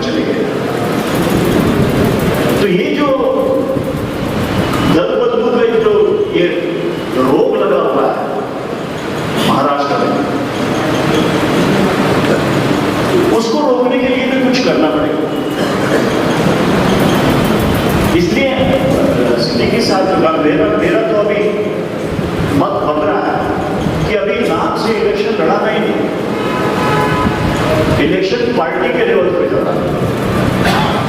चले गए। तो ये जो दल बदलू का जो ये रोग लगा हुआ है महाराष्ट्र में, उसको रोकने के लिए भी कुछ करना पड़ेगा। इसलिए के साथ मेरा तो अभी मत बन रहा है कि अभी नाम से इलेक्शन लड़ाना ही नहीं, इलेक्शन पार्टी के लेवल पे जाना।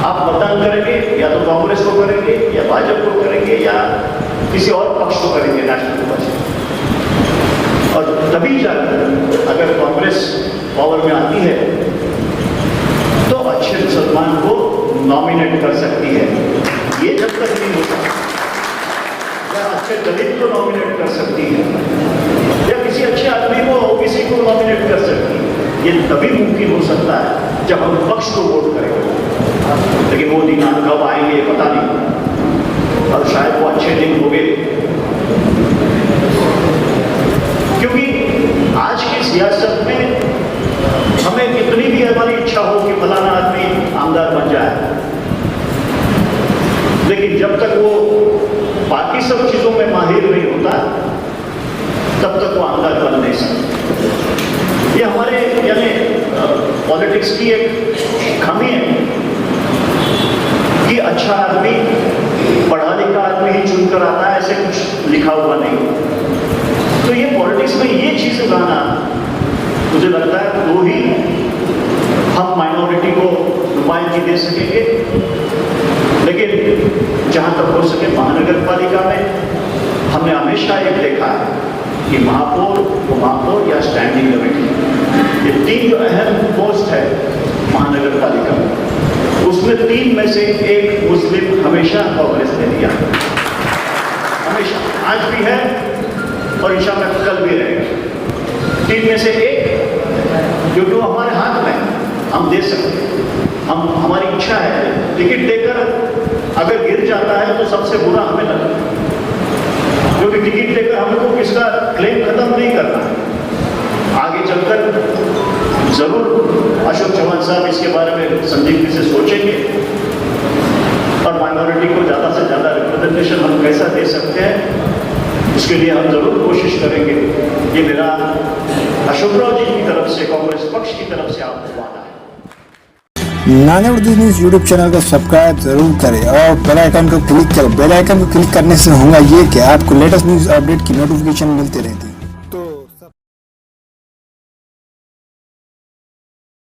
आप मतदान करेंगे या तो कांग्रेस को करेंगे या भाजपा को करेंगे या किसी और पक्ष को करेंगे, नेशनल पक्ष। और तभी जाकर अगर कांग्रेस पावर में आती है तो अच्छे मुसलमान को नॉमिनेट कर सकती है। ये जब तक नहीं होता, या अच्छे दलित को नॉमिनेट कर सकती है या किसी अच्छे आदमी को ओबीसी को नॉमिनेट कर सकती है, ये तभी मुमकिन हो सकता है जब हम पक्ष को वोट करेंगे। लेकिन वो दिन कब आएंगे पता नहीं, और शायद वो अच्छे दिन होंगे, क्योंकि आज की सियासत में हमें कितनी भी हमारी इच्छा हो कि फलाना आदमी आमदार बन जाए, लेकिन जब तक वो बाकी सब चीजों में माहिर नहीं होता तब तक वो आमदार बन नहीं सकता। ये हमारे यानी पॉलिटिक्स की एक खामी है कि अच्छा आदमी, पढ़ा लिखा आदमी ही चुनकर आता है, ऐसे कुछ लिखा हुआ नहीं। तो ये पॉलिटिक्स में ये चीज लाना मुझे लगता है तो ही हम माइनॉरिटी को नुमाइंदगी दे सकेंगे। लेकिन जहां तक हो सके महानगर पालिका में हमने हमेशा एक देखा है कि महापौर, उपमहापौर या स्टैंडिंग कमेटी, ये तीन जो अहम पोस्ट है महानगर पालिका में, उसमें तीन में से एक मुस्लिम हमेशा कांग्रेस ने दिया, हमेशा, आज भी है और इंशाअल्लाह कल भी रहेगा। तीन में से एक, क्योंकि वो हमारे हाथ में, हम दे सकते हैं, हमारी इच्छा है। टिकट देकर अगर गिर जाता है तो सबसे बुरा हमें लगता है, क्योंकि टिकट देकर हमको किसका क्लेम खत्म नहीं करना। आगे चलकर जरूर अशोक चौहान साहब इसके बारे में संजीवनी से सोचेंगे और माइनॉरिटी को ज्यादा से ज्यादा रिप्रेजेंटेशन हम कैसा दे सकते हैं, उसके लिए हम जरूर कोशिश करेंगे। ये मेरा अशोकराव जी की तरफ से, कांग्रेस पक्ष की तरफ से आपको वादा है। नानेवती न्यूज़ यूट्यूब चैनल को सब्सक्राइब जरूर करें और बेल आइकन को क्लिक करें। बेल आइकन को क्लिक करने से होगा ये कि आपको लेटेस्ट न्यूज़ अपडेट की नोटिफिकेशन मिलती रहेगी।